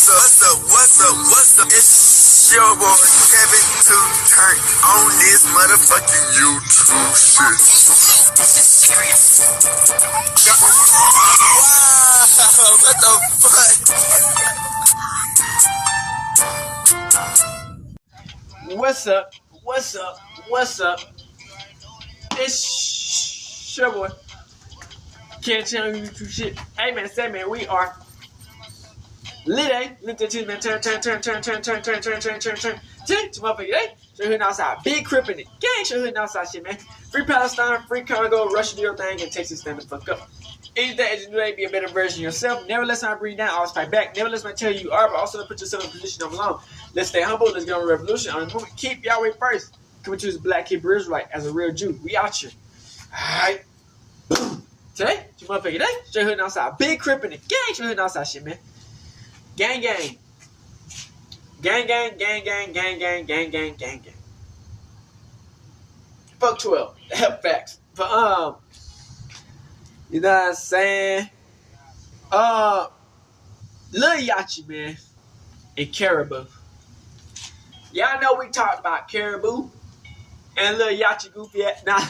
What's up? It's your boy Kevin to turn on this motherfucking YouTube shit. Wow, what the fuck? What's up? It's your boy. Can't tell you YouTube shit. Hey man, say man, we are lit, eh? Lit the man. Turn. To motherfucker, eh? Show you outside. Big crip in it. Gang, show you outside shit, man. Free Palestine, free Congo, Russia, do your thing, and Texas stand the fuck up. Anything as you do, be a better version of yourself. Never let somebody bring you down, always fight back. Never let somebody tell you are, but also put yourself in a position of alone. Let's stay humble, let's get on a revolution. On the movement, keep Yahweh first. Coming to this Black Hebrew Israelite as a real Jew. We out here. Alright. Boom. Today, you motherfucker today, straight hood outside. Big crip in it. Gang, straight hood outside shit, man. Gang. Fuck 12. Hell facts. But you know what I'm saying? Lil Yatchy, man, and Karaboo. Y'all know we talked about Karaboo and Lil Yatchy goofy ass. Nah,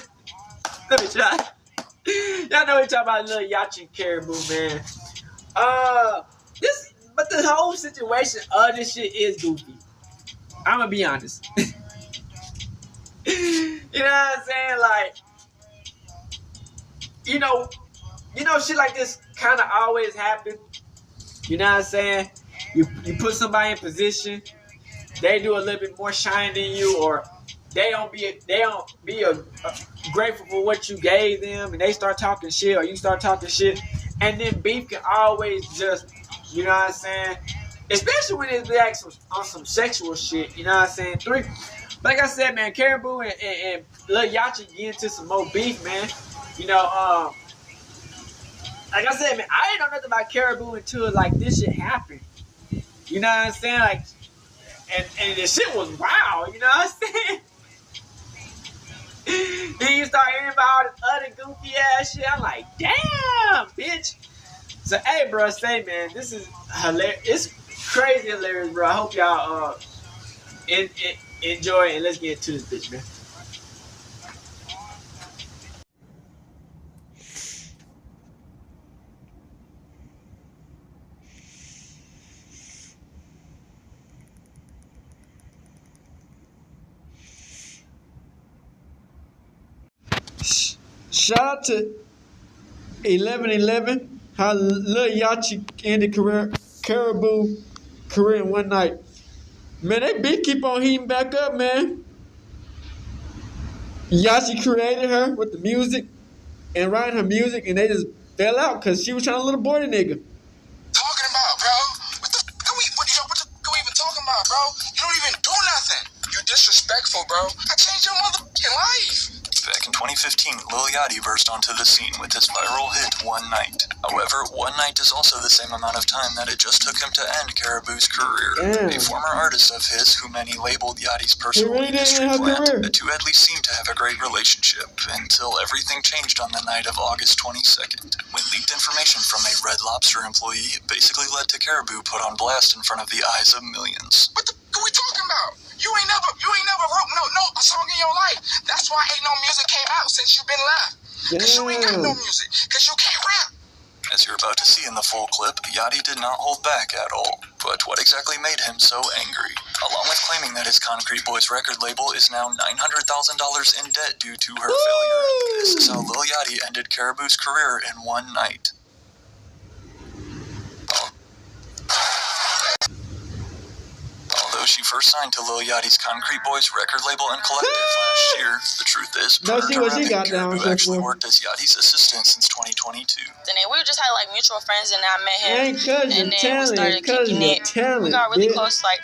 let me try. Y'all know we talk about Lil Yatchy and Karaboo, man. But the whole situation of this shit is goofy. I'ma be honest. You know what I'm saying? Like, you know, shit like this kind of always happen. You know what I'm saying? You put somebody in position, they do a little bit more shine than you, or they don't be grateful for what you gave them, and they start talking shit, or you start talking shit, and then beef can always just, you know what I'm saying? Especially when it's like on some sexual shit, you know what I'm saying? Like I said, man, Karaboo and Lil Yatchy get into some more beef, man. You know, like I said, man, I didn't know nothing about Karaboo until like this shit happened. You know what I'm saying? Like, and the shit was wild. You know what I'm saying? Then you start hearing about all this other goofy ass shit. I'm like, damn, bitch. So, hey, bro, say, man, this is hilarious. It's crazy hilarious, bro. I hope y'all enjoy it, and let's get into this bitch, man. Shout out to 1111. How Lil Yatchy ended Karaboo career in one night. Man, they beat keep on heating back up, man. Yatchy created her with the music and writing her music, and they just fell out because she was trying to little boy the nigga. Talking about, bro? What the fuck are we even talking about, bro? You don't even do nothing. You disrespectful, bro. I changed your motherfucking life. Back in 2015, Lil Yachty burst onto the scene with his viral hit, One Night. However, one night is also the same amount of time that it just took him to end Karaboo's career. Damn. A former artist of his, who many labeled Yachty's personal industry plant, the two at least seemed to have a great relationship, until everything changed on the night of August 22nd, when leaked information from a Red Lobster employee basically led to Karaboo put on blast in front of the eyes of millions. What the fuck are we talking about? You ain't never wrote no song in your life. That's why ain't no music came out since you been left. Cause you ain't got no music. Cause you can't rap. As you're about to see in the full clip, Yachty did not hold back at all. But what exactly made him so angry? Along with claiming that his Concrete Boys record label is now $900,000 in debt due to her failure, this is how Lil Yachty ended Karaboo's career in one night. Although she first signed to Lil Yachty's Concrete Boys record label and collective last year, the truth is, Karaboo actually worked as Yachty's assistant since 2022. And then we just had like mutual friends, and I met him, and then we started kicking it. We got really close, like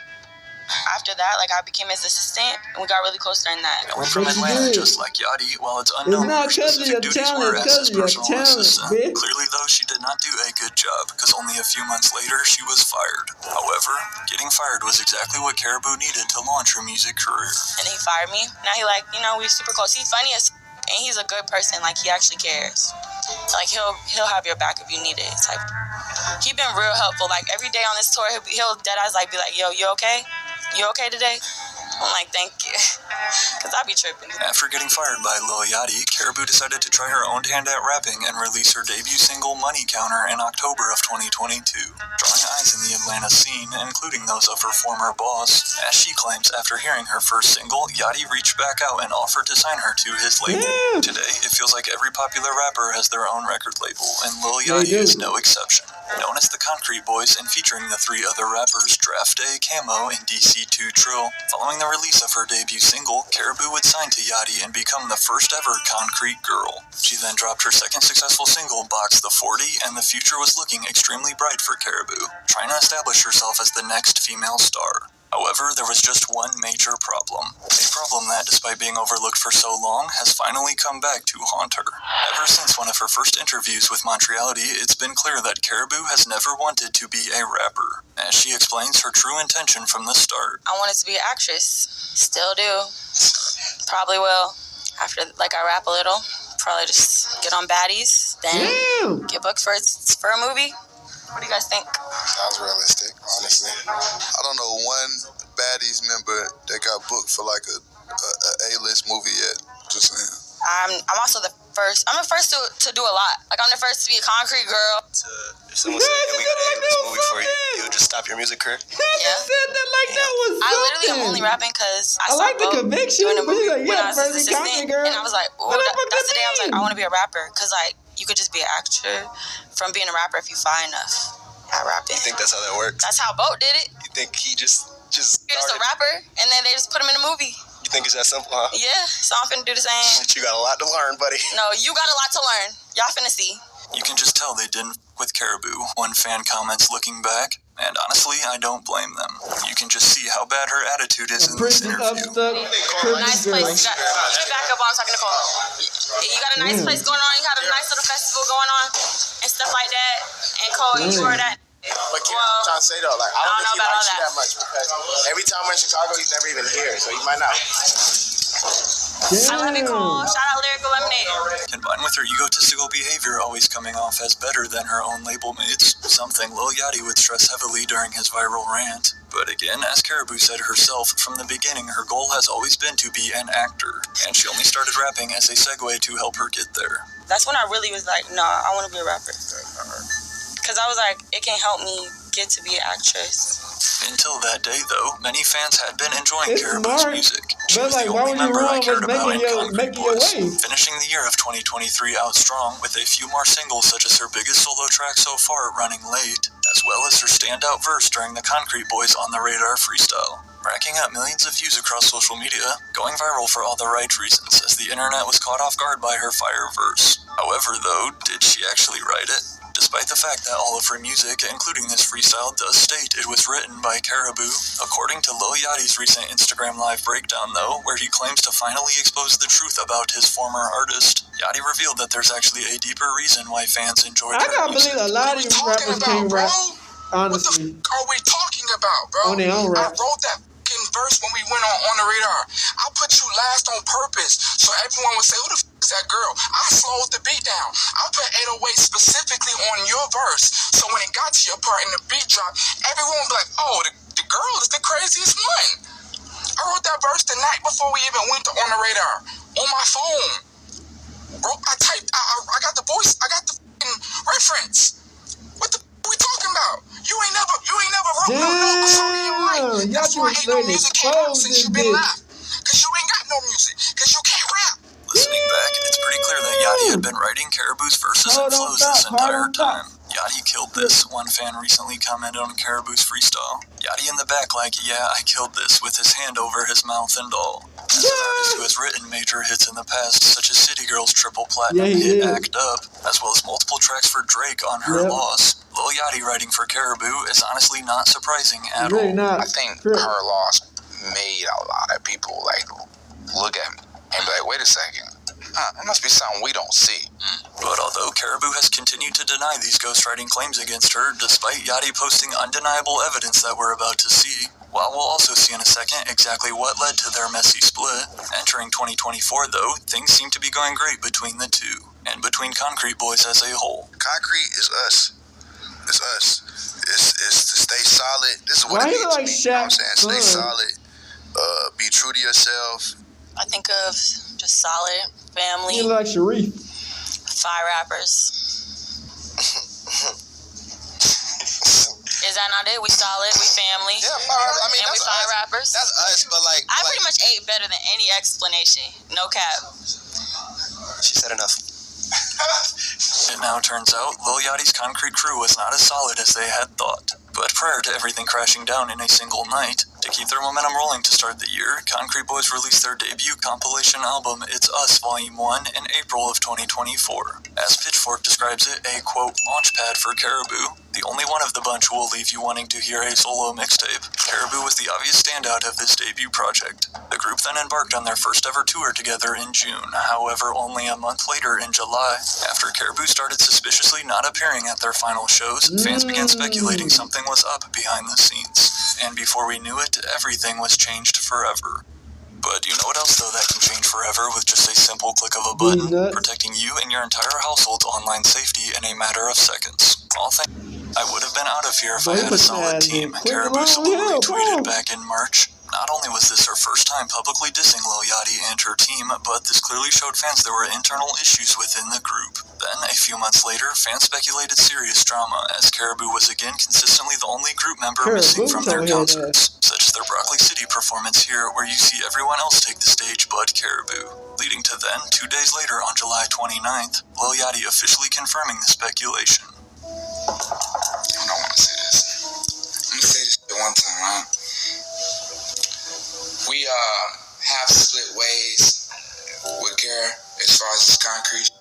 after that, like I became his assistant, and we got really close during that. Hailing from Atlanta, just like Yachty, while it's unknown what her specific duties were as his personal assistant. Clearly, though, she did not do a good job, because only a few months later, she was fired. However, getting fired was exactly what Karaboo needed to launch her music career. And he fired me. Now he like, you know, we super close. He's funny as, and he's a good person. Like he actually cares. Like he'll have your back if you need it. Type. He been real helpful. Like every day on this tour, he'll dead eyes like be like, "Yo, you okay? You okay today?" I'm like, "Thank you," cause I be tripping. After getting fired by Lil Yachty, Karaboo decided to try her own hand at rapping and release her debut single Money Counter in October of 2022, drawing eyes in the Atlanta scene, including those of her former boss. As she claims, after hearing her first single, Yachty reached back out and offered to sign her to his label. Today, it feels like every popular rapper has their own record label, and Lil Yachty is no exception. Known as the Concrete Boys and featuring the 3 other rappers Draft Day, Camo, and DC2 Trill, following the release of her debut single, Karaboo would sign to Yachty and become the first ever Concrete Girl. She then dropped her second successful single, Bacc the 40, and the future was looking extremely bright for Karaboo, trying to establish herself as the next female star. However, there was just one major problem. A problem that, despite being overlooked for so long, has finally come back to haunt her. Ever since one of her first interviews with Montreality, it's been clear that Karaboo has never wanted to be a rapper. As she explains her true intention from the start. I wanted to be an actress. Still do. Probably will. After, I rap a little. Probably just get on baddies. Then get booked for a movie. What do you guys think? Sounds realistic, honestly. I don't know one Baddies member that got booked for a A-list movie yet. Just saying. I'm also the first. I'm the first to do a lot. I'm the first to be a concrete girl. If someone said, "Hey, we got an A-list movie for you," you would just stop your music career? Yeah. said that like that was I literally am only rapping because I like the saw Bacc conviction, doing a but movie like, when yeah, I was his first concrete assistant, girl. and I was like, "Oh, that's the day I was like, I want to be a rapper," because you could just be an actor from being a rapper if you fine enough at rapping. You think that's how that works? That's how Bacc did it. You think he just You're just a rapper, and then they just put him in a movie. You think it's that simple, huh? Yeah, so I'm finna do the same. But you got a lot to learn, buddy. No, you got a lot to learn. Y'all finna see. You can just tell they didn't f with Karaboo, one fan comments looking back, and honestly, I don't blame them. You can just see how bad her attitude is in this interview. Nice place. Get back up on talking to Cole. You got a nice place going on. You got a nice little festival going on and stuff like that. And Cole, you were that. But I'm trying to say though, I don't think he know likes about you that much because every time we're in Chicago, he's never even here, so he might not. I love it, Cole. Shout out Lyrical Lemonade. Combined with her egotistical behavior always coming off as better than her own label mates, something Lil Yachty would stress heavily during his viral rant. But again, as Karaboo said herself, from the beginning her goal has always been to be an actor, and she only started rapping as a segue to help her get there. That's when I really was like, no, I want to be a rapper. Because I was like, it can help me get to be an actress. Until that day, though, many fans had been enjoying Karaboo's music. She was the why only would you member I wrong cared with about in making Concrete your Boys, way? finishing the year of 2023 out strong with a few more singles such as her biggest solo track so far, Running Late, as well as her standout verse during the Concrete Boys On The Radar freestyle. Racking up millions of views across social media, going viral for all the right reasons, as the internet was caught off guard by her fire verse. However, though, did she actually write it? Despite the fact that all of her music, including this freestyle, does state it was written by Karaboo, according to Lil Yachty's recent Instagram Live breakdown, though, where he claims to finally expose the truth about his former artist, Yachty revealed that there's actually a deeper reason why fans enjoyed her music. I gotta believe a lot of these rappers can't rap, honestly. What the f are we talking about, bro? On their own rap. I wrote that f***ing verse when we went on the radar. I put you last on purpose, so everyone would say, who the f is that girl? I slowed the beat down. I put 808 specifically on your verse, so when it got to your part and the beat dropped, everyone would be like, oh, the girl is the craziest one. I wrote that verse the night before we even went on the radar, on my phone. Bro, I got the voice, I got the f***ing reference. What the f are we talking about? You ain't never wrote no song in your life. That's why ain't no music came out since you been live. Cause you ain't got no music. Cause you can't rap. Listening back, it's pretty clear that Yachty had been writing Karaboo's verses and flows this entire time. Yachty killed this, one fan recently commented on Karaboo's freestyle. Yachty in the back like, yeah, I killed this, with his hand over his mouth and all. As an artist who has written major hits in the past, such as City Girls' triple platinum hit Act Up, as well as multiple tracks for Drake on Her Loss, Lil Yachty writing for Karaboo is honestly not surprising at all. I think Her Loss made a lot of people look at me and be like, wait a second, it must be something we don't see. But although Karaboo has continued to deny these ghostwriting claims against her, despite Yachty posting undeniable evidence that we're about to see, while we'll also see in a second exactly what led to their messy split, entering 2024 though, things seem to be going great between the two, and between Concrete Boys as a whole. Concrete is us. It's us. It's to stay solid. This is what Why it you means. like You know what I'm Shaq? saying? Stay solid. Be true to yourself. I think of just solid family. You like Sharif. 5 rappers. Is that not it? We solid, we family. Yeah, 5 rappers. I mean, and we that's 5 us. rappers. That's us, but like... I pretty much ate better than any explanation. No cap. She said enough. It now turns out Lil Yachty's concrete crew was not as solid as they had thought. But prior to everything crashing down in a single night, to keep their momentum rolling to start the year, Concrete Boys released their debut compilation album, It's Us Volume 1, in April of 2024. As Pitchfork describes it, a, quote, launchpad for Karaboo, the only one of the bunch who will leave you wanting to hear a solo mixtape. Karaboo was the obvious standout of this debut project. The group then embarked on their first ever tour together in June. However, only a month later in July, after Karaboo started suspiciously not appearing at their final shows, fans began speculating something was up behind the scenes. And before we knew it, everything was changed forever. But you know what else, though, that can change forever with just a simple click of a button? Protecting you and your entire household's online safety in a matter of seconds. I would have been out of here if I had a solid team, Karaboo subliminally tweeted back in March. Not only was this her first time publicly dissing Lil Yachty and her team, but this clearly showed fans there were internal issues within the group. Then, a few months later, fans speculated serious drama, as Karaboo was again consistently the only group member missing from their concerts, such as their Broccoli City performance here, where you see everyone else take the stage but Karaboo. Leading to then, 2 days later on July 29th, Lil Yachty officially confirming the speculation. I don't want to say this. I'm gonna say this one time, right? We have split ways with Kara as far as this concrete.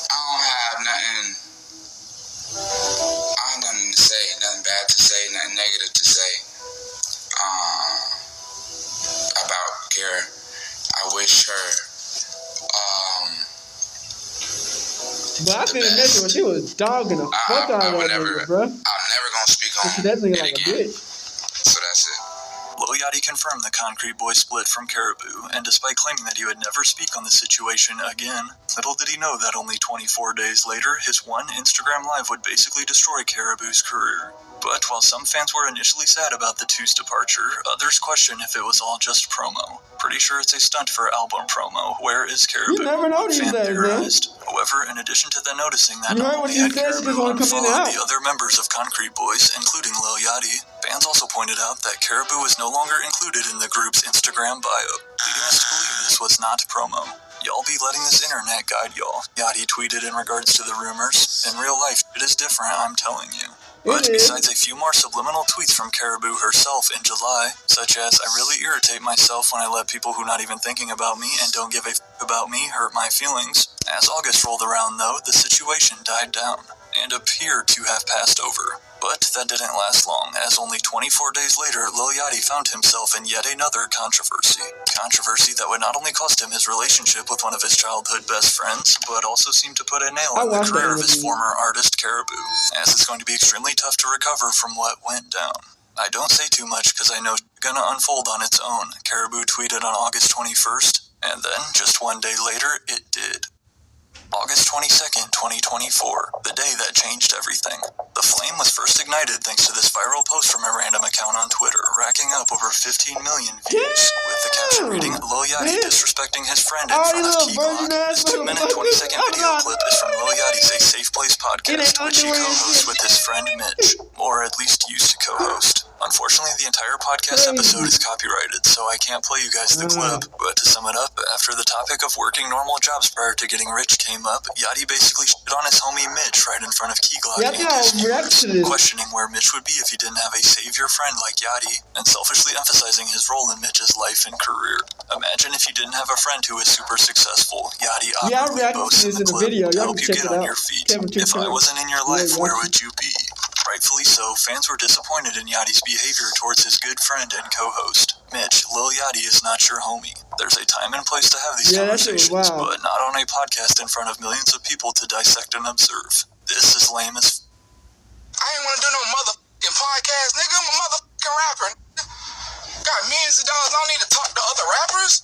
I don't have nothing to say, nothing bad to say, nothing negative to say about Kara. I wish her But I think imagine when she was dogging the fuck out of that nigga, bro. I'm never gonna speak on That nigga it like a again. bitch. So that's it. Lil Yachty confirmed the Concrete Boys split from Karaboo, and despite claiming that he would never speak on the situation again, little did he know that only 24 days later, his one Instagram Live would basically destroy Karaboo's career. But while some fans were initially sad about the two's departure, others question if it was all just promo. Pretty sure it's a stunt for album promo. Where is Karaboo? You never know these Fan days, man. theorized. However, in addition to the noticing that You not heard what only he had said, she just Karaboo wanna come in and unfollowed out. the other members of Concrete Boys, including Lil Yachty, fans also pointed out that Karaboo was no longer included in the group's Instagram bio, leading us to believe this was not promo. Y'all be letting this internet guide y'all, Yachty tweeted in regards to the rumors. In real life, it is different, I'm telling you. But besides a few more subliminal tweets from Karaboo herself in July, such as, I really irritate myself when I let people who not even thinking about me and don't give a f*** about me hurt my feelings. As August rolled around though, the situation died down, and appeared to have passed over. But that didn't last long, as only 24 days later, Lil Yachty found himself in yet another controversy. Controversy that would not only cost him his relationship with one of his childhood best friends, but also seemed to put a nail in the career of his former artist Karaboo, as it's going to be extremely tough to recover from what went down. I don't say too much because I know it's gonna unfold on its own, Karaboo tweeted on August 21st, and then, just 1 day later, it did. August 22nd, 2024, the day that changed everything. The flame was first ignited thanks to this viral post from a random account on Twitter, racking up over 15 million views, with the caption reading, Lil Yachty disrespecting his friend in front of Key Glock. This 2-minute, 20-second video clip is from Lil Yachty's A Safe Place podcast, which he co-hosts with his friend Mitch, or at least used to co-host. Unfortunately, the entire podcast episode is copyrighted, so I can't play you guys the clip. But to sum it up, after the topic of working normal jobs prior to getting rich came up, Yachty basically shit on his homie Mitch right in front of Key Glock and his viewers, questioning where Mitch would be if he didn't have a savior friend like Yachty, and selfishly emphasizing his role in Mitch's life and career. Imagine if you didn't have a friend who is super successful, Yachty awkwardly boasts in the clip to help you get on your feet. If I wasn't in your life, where would you be? Rightfully so, fans were disappointed in Yachty's behavior towards his good friend and co-host. Mitch, Lil Yachty is not your homie. There's a time and place to have these conversations, but not on a podcast in front of millions of people to dissect and observe. This is lame as I ain't want to do no motherfucking podcast, nigga. I'm a motherfucking rapper. Got millions of dollars. I don't need to talk to other rappers.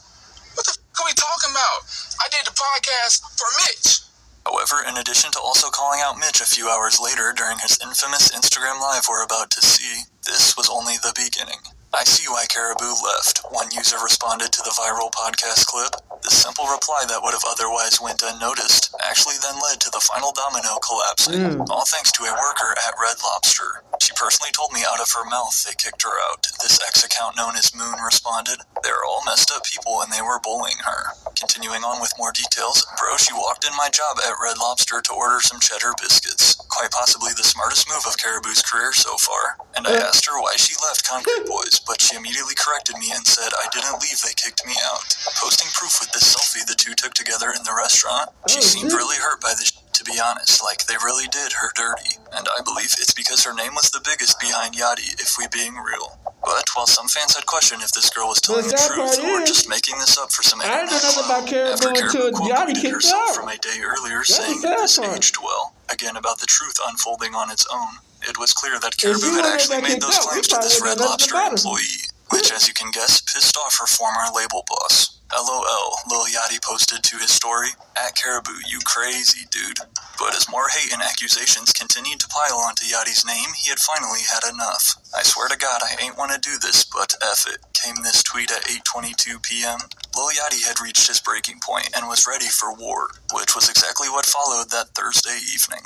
What the fuck are we talking about? I did the podcast for Mitch. However, in addition to also calling out Mitch a few hours later during his infamous Instagram Live we're about to see, this was only the beginning. I see why Karaboo left, one user responded to the viral podcast clip. The simple reply that would have otherwise went unnoticed actually then led to the final domino collapsing, all thanks to a worker at Red Lobster. She personally told me out of her mouth they kicked her out. This ex-account known as Moon responded, "They're all messed up people and they were bullying her." Continuing on with more details, "Bro, she walked in my job at Red Lobster to order some cheddar biscuits. Quite possibly the smartest move of Karaboo's career so far. And I asked her why she left Concrete Boys, but she immediately corrected me and said I didn't leave, they kicked me out." Posting proof with this selfie the two took together in the restaurant, she seemed really hurt by this, to be honest, like they really did her dirty. And I believe it's because her name was the biggest behind Yachty, if we being real. But while some fans had questioned if this girl was telling the truth or just making this up for some internet clout, after Karaboo quote-tweeted herself from a day earlier saying this aged well, again about the truth unfolding on its own, it was clear that Karaboo had actually made those claims to this Red Lobster employee, which, as you can guess, pissed off her former label boss. LOL, Lil Yachty posted to his story, "At Karaboo, you crazy dude." But as more hate and accusations continued to pile onto Yachty's name, he had finally had enough. "I swear to God, I ain't wanna do this, but F it," came this tweet at 8:22 p.m. Lil Yachty had reached his breaking point and was ready for war, which was exactly what followed that Thursday evening.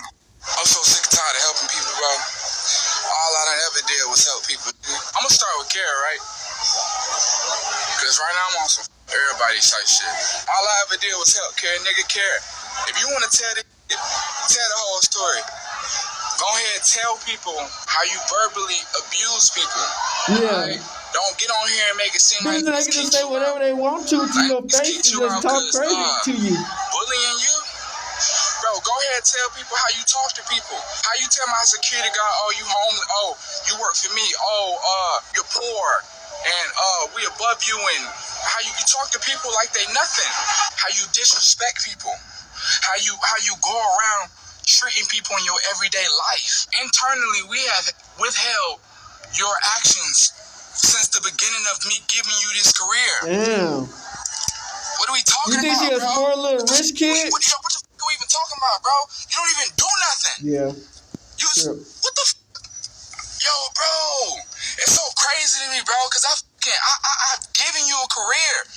I'm so sick and tired of helping people, bro. All I done ever did was help people. I'm gonna start with Kara, right? Because right now I'm on some everybody type shit. All I ever did was help Kara, nigga, Kara. If you want to tell the whole story, go ahead, tell people how you verbally abuse people. Yeah. Right? Don't get on here and make it seem like they can just say whatever they want to your face and just talk crazy to you. Bullying you? Bro, go ahead and tell people how you talk to people. How you tell my security guard, "Oh, you homeless, oh, you work for me, oh, you're poor, and we above you," and how you talk to people like they nothing. How you disrespect people. How you go around treating people in your everyday life. Internally, we have withheld your actions since the beginning of me giving you this career. Damn. What are we talking about, bro? You think you're a spoiled little rich kid? What the fuck are we even talking about, bro? You don't even do nothing. Yeah. What the Yo, bro. It's so crazy to me, bro, because I've given you a career.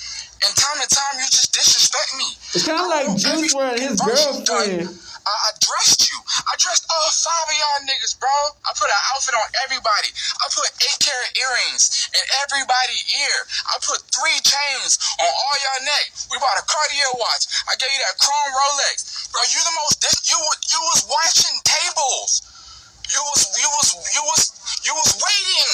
And time to time, you just disrespect me. It's kind of like Juice wearing his girlfriend. I dressed you. I dressed all 5 of y'all niggas, bro. I put an outfit on everybody. I put 8-carat earrings in everybody's ear. I put 3 chains on all y'all neck. We bought a Cartier watch. I gave you that chrome Rolex. Bro, you the most, you was washing tables. You was waiting.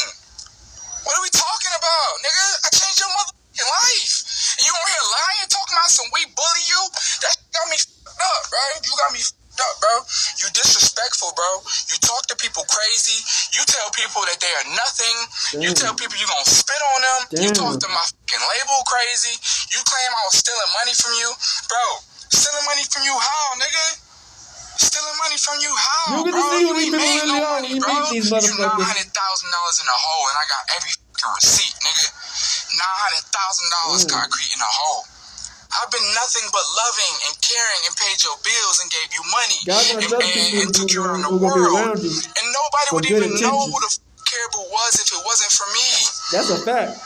What are we talking about, nigga? I changed your motherfucking life. And you on here lying, talking about some we bully you? That got me fucked up, bro. You got me fucked up, bro. You disrespectful, bro. You talk to people crazy. You tell people that they are nothing. Damn. You tell people you gonna spit on them. Damn. You talk to my fucking label crazy. You claim I was stealing money from you. Bro, stealing money from you how, nigga? Stealing money from you how, you bro? You ain't made no money, bro. You $900,000 in a hole, and I got every fucking receipt, nigga. $900,000 concrete in a hole. I've been nothing but loving and caring and paid your bills and gave you money and took you around the world. And nobody would even know who the Karaboo was if it wasn't for me. That's a fact.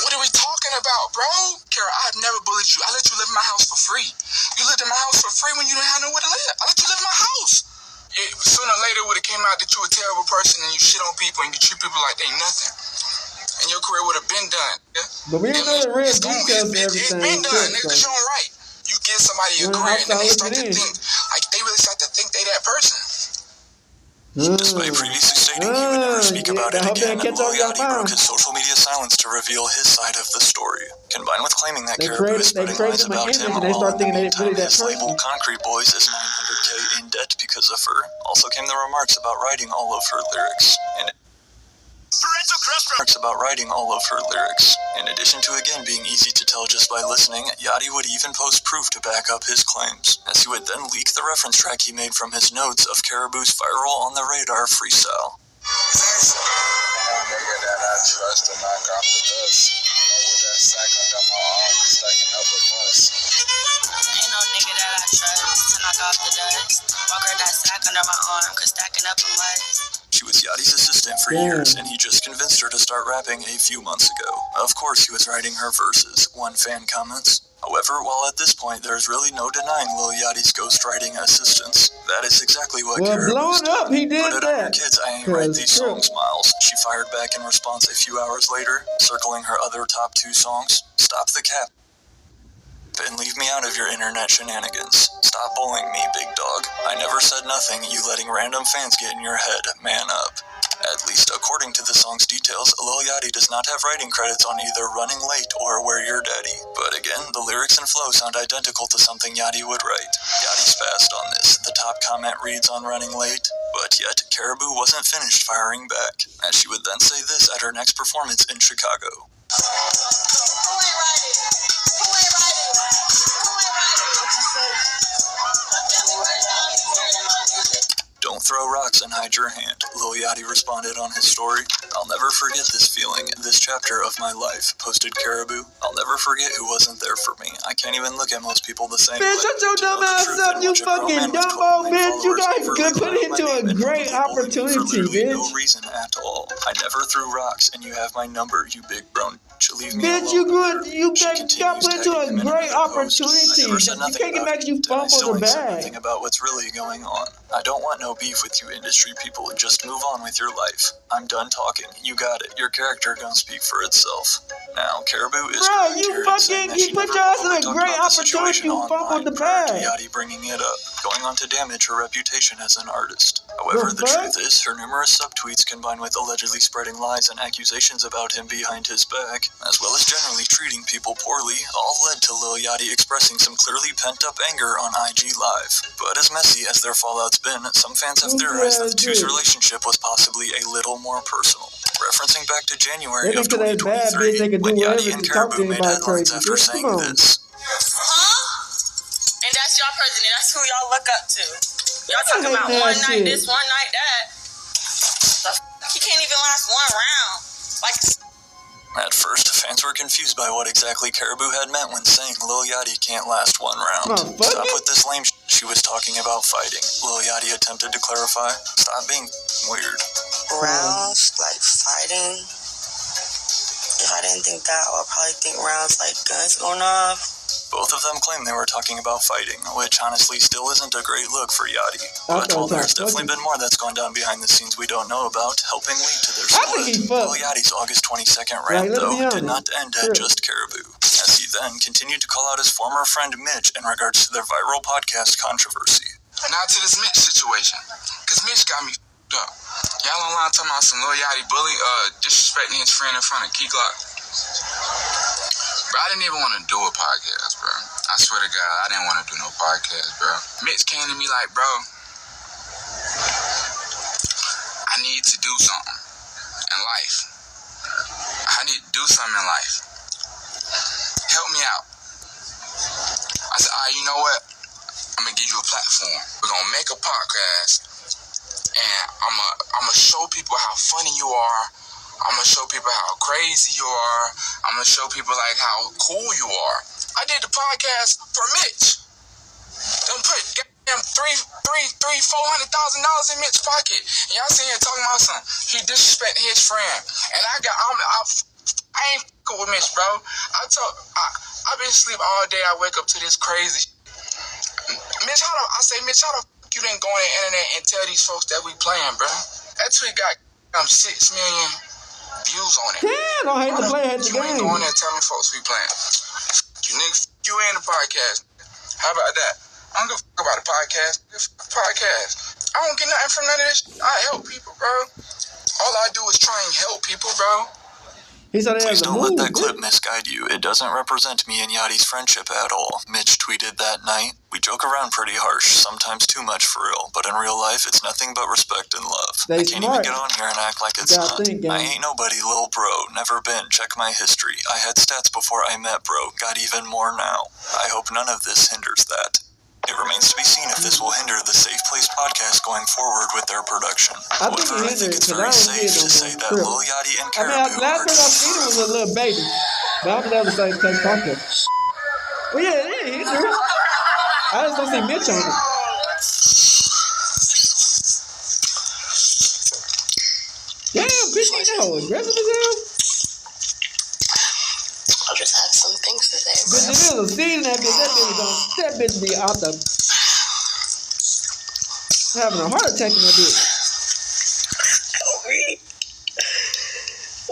What are we talking about, bro? Kara, I've never bullied you. I let you live in my house for free. You lived in my house for free when you didn't have nowhere to live. I let you live in my house. Sooner or later, it would have came out that you're a terrible person and you shit on people and you treat people like they nothing. And your career would have been done. Yeah? But we don't know the real details of everything. It's been done, nigga, because you don't right. You give somebody a career and then they start to think, like, they really start to think they that person. Despite previously stating he would never speak about it again, Lil Yachty broke his social media silence to reveal his side of the story. Combined with claiming that Karaboo is spreading lies about him, all in the meantime, his label Concrete Boys is $900K in debt because of her. Also came the remarks about writing all of her lyrics. In addition to again being easy to tell just by listening, Yachty would even post proof to back up his claims, as he would then leak the reference track he made from his notes of Karaboo's viral On the Radar freestyle. Nigga that I trust and knock off the dust. with that sack under my arm, stacking up a bus. Ain't no nigga that I trust to knock off the dust. Walk her that sack under my arm, cause stacking up a must. She was Yachty's assistant for years, and he just convinced her to start rapping a few months ago. Of course, he was writing her verses, one fan comments. However, while at this point there's really no denying Lil Yachty's ghostwriting assistance, that is exactly what Karaboo's blowing up, he did Put it on your that. kids, I ain't write these songs, Miles. She fired back in response a few hours later, circling her other top 2 songs. Stop the cap and leave me out of your internet shenanigans. Stop bullying me, big dog. I never said nothing, you letting random fans get in your head. Man up. At least according to the song's details, Lil Yachty does not have writing credits on either Running Late or Where You're Daddy. But again, the lyrics and flow sound identical to something Yachty would write. Yachty spazzed on this. The top comment reads on Running Late, but yet Karaboo wasn't finished firing back, as she would then say this at her next performance in Chicago. Don't throw rocks and hide your hand, Lil Yachty responded on his story. I'll never forget this feeling, this chapter of my life, posted Karaboo. I'll never forget who wasn't there for me. I can't even look at most people the same way. Bitch, shut your dumb ass up, you fucking dumbo, bitch. You guys could put it into a great opportunity, bitch. No reason at all. I never threw rocks, and you have my number, you big grown. Leave me bitch, alone. you got put into a great opportunity. You can't get back you fumble the bag. Nothing about what's really going on. I don't want no beef with you industry people. Just move on with your life. I'm done talking. You got it. Your character gonna speak for itself. Now, Karaboo is bro, you put your ass in a great opportunity. You fumbled the bag. Yachty bringing it up, going on to damage her reputation as an artist. However, the truth is, her numerous subtweets combined with allegedly spreading lies and accusations about him behind his back, as well as generally treating people poorly, all led to Lil Yachty expressing some clearly pent-up anger on IG Live. But as messy as their fallout's been, some fans have theorized that the two's relationship was possibly a little more personal. Referencing back to January of 2023, when Yachty and Karaboo made headlines after saying this. And that's y'all president. That's who y'all look up to. Y'all talking about one night this, one night that. He can't even last one round. Like. At first, fans were confused by what exactly Karaboo had meant when saying Lil Yachty can't last one round. Stop with this lame she was talking about fighting. Lil Yachty attempted to clarify. Stop being weird. Rounds, like fighting. If I didn't think that, I would probably think rounds like guns going off. Both of them claim they were talking about fighting, which honestly still isn't a great look for Yachty. But while there's definitely been more that's gone down behind the scenes we don't know about, helping lead to their split, Lil Yachty's August 22nd rant, though, did not end at just Karaboo, as he then continued to call out his former friend Mitch in regards to their viral podcast controversy. Now to this Mitch situation, because Mitch got me f***ed up. Y'all online talking about some Lil Yachty bully, disrespecting his friend in front of Key Glock. Bro, I didn't even want to do a podcast, bro. I swear to God, I didn't want to do no podcast, bro. Mitch came to me like, bro, I need to do something in life. I need to do something in life. Help me out. I said, all right, you know what? I'm going to give you a platform. We're going to make a podcast, and I'm going to show people how funny you are. I'm going to show people how crazy you are. I'm going to show people, like, how cool you are. I did the podcast for Mitch. Them put goddamn $400,000 in Mitch's pocket. And y'all sitting here talking about something. He disrespecting his friend. And I ain't f***ing with Mitch, bro. I've been asleep all day. I wake up to this crazy Mitch, how the f*** you didn't go on the internet and tell these folks that we playing, bro? That tweet got 6 million views on it. Damn, I hate to play at the You ain't game. going there telling folks we playing. You niggas, you in the podcast. How about that? I don't give a fuck about the podcast. Podcast. I don't get nothing from none of this. I help people, bro. All I do is try and help people, bro. Please don't let that clip misguide you. It doesn't represent me and Yachty's friendship at all. Mitch tweeted that night. We joke around pretty harsh, sometimes too much for real, but in real life, it's nothing but respect and love. I can't even get on here and act like it's not. I ain't nobody, lil bro. Never been. Check my history. I had stats before I met bro. Got even more now. I hope none of this hinders that. It remains to be seen if this will hinder the Safe Place podcast going forward with their production. However, I think it's very safe to say that Lil Yachty and Karaboo last time I seen it was a little baby. But I'm never say take Parker. Well, yeah, it ain't hinder. I just don't see Mitch on it. Damn, bitch, ain't that hoe aggressive as hell? I just had some things to say, Bitch, if it was a scene in that bitch, that bitch be out the having a heart attack in that bitch. Help me.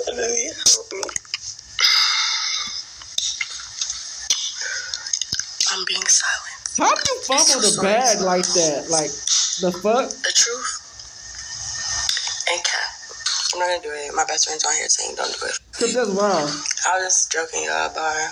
Hallelujah, help me. I'm being silent. How do you fumble the bag like that? Like, the fuck? The truth and cap. I'm not gonna do it. My best friend's on here saying don't do it. Cause that's wild. I was just joking about her.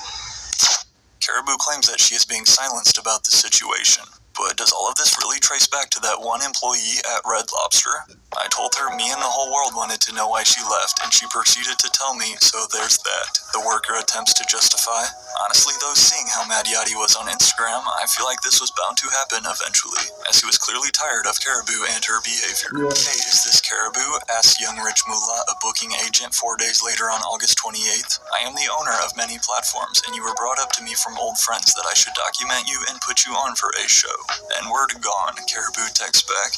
Karaboo claims that she is being silenced about the situation. But does all of this really trace back to that one employee at Red Lobster? I told her me and the whole world wanted to know why she left, and she proceeded to tell me, so there's that. The worker attempts to justify. Honestly though, seeing how mad Yatchy was on Instagram, I feel like this was bound to happen eventually, as he was clearly tired of Karaboo and her behavior. Yeah. Hey, is this Karaboo? Asked young rich mullah, a booking agent 4 days later on August 28th. I am the owner of many platforms, and you were brought up to me from old friends that I should document you and put you on for a show. N-word gone, Karaboo texts back.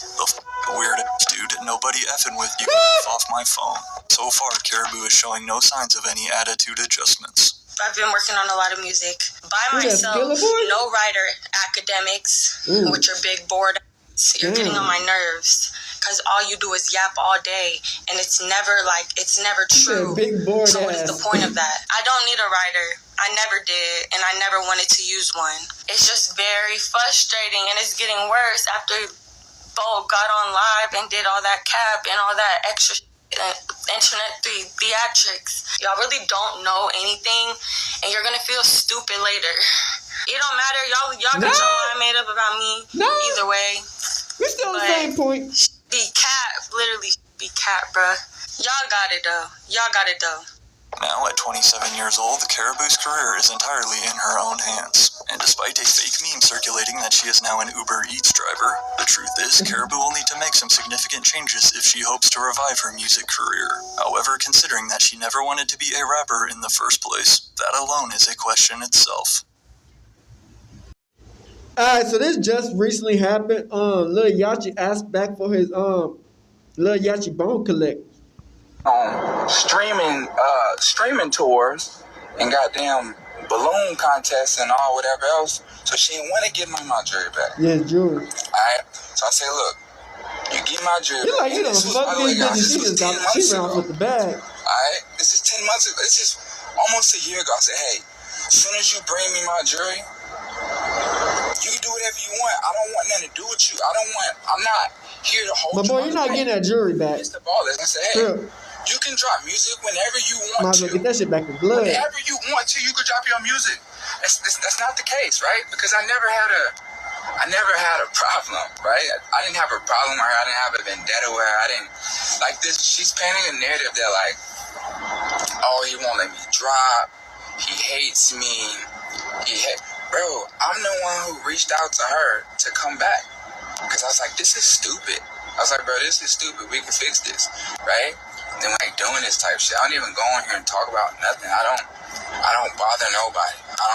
The weird ass dude, nobody effing with you, off my phone. So far, Karaboo is showing no signs of any attitude adjustments. I've been working on a lot of music by myself, no writer academics, with your big board. You're getting on my nerves because all you do is yap all day, and it's never true. Big board so what is the point of that? I don't need a writer. I never did, and I never wanted to use one. It's just very frustrating, and it's getting worse after Bo got on live and did all that cap and all that extra internet theatrics. Y'all really don't know anything, and you're gonna feel stupid later. It don't matter. Y'all got your mind made up about me. Either way. We still on the same point. Be cap, literally be cap, bruh. Y'all got it though. Now, at 27 years old, Karaboo's career is entirely in her own hands. And despite a fake meme circulating that she is now an Uber Eats driver, the truth is, Karaboo will need to make some significant changes if she hopes to revive her music career. However, considering that she never wanted to be a rapper in the first place, that alone is a question itself. Alright, so this just recently happened. Lil Yatchy asked back for his Lil Yatchy Bone Collect. Streaming tours and goddamn balloon contests and all whatever else. So she didn't want to give me my jury back. Yes, jury. Alright, so I say, look, you give my jury He back. like, you done fuck this bitch. She ran with the bag. Alright, this is 10 months ago. This is almost a year ago. I said, hey, as soon as you bring me my jury, you can do whatever you want. I don't want nothing to do with you. I'm not here to hold you. But boy, you're not getting that jury back. It's the ball. I said, hey, you can drop music whenever you want to. Might as well get that shit back in blood. Whenever you want to, you can drop your music. That's not the case, right? Because I never had a problem, right? I didn't have a problem with her. I didn't have a vendetta with her. I didn't like this. She's painting a narrative that like, oh, he won't let me drop. He hates me. Bro, I'm the one who reached out to her to come back because I was like, this is stupid. I was like, bro, this is stupid. We can fix this, right? Then we ain't doing this type shit. I don't even go in here and talk about nothing. I don't bother nobody. I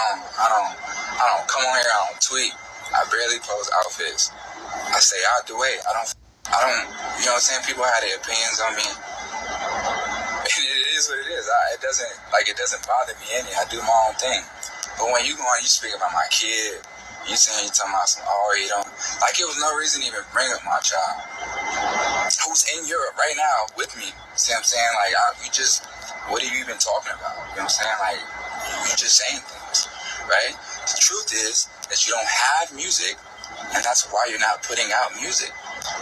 don't come on here. I don't tweet. I barely post outfits. I stay out the way. I don't, you know what I'm saying? People have their opinions on me. And it is what it is. It doesn't bother me any. I do my own thing. But when you go on, you speak about my kid, you talking about some, you don't, like it was no reason to even bring up my child, who's in Europe right now with me. See what I'm saying? Like, what are you even talking about? You know what I'm saying? Like, you just saying things, right? The truth is that you don't have music, and that's why you're not putting out music.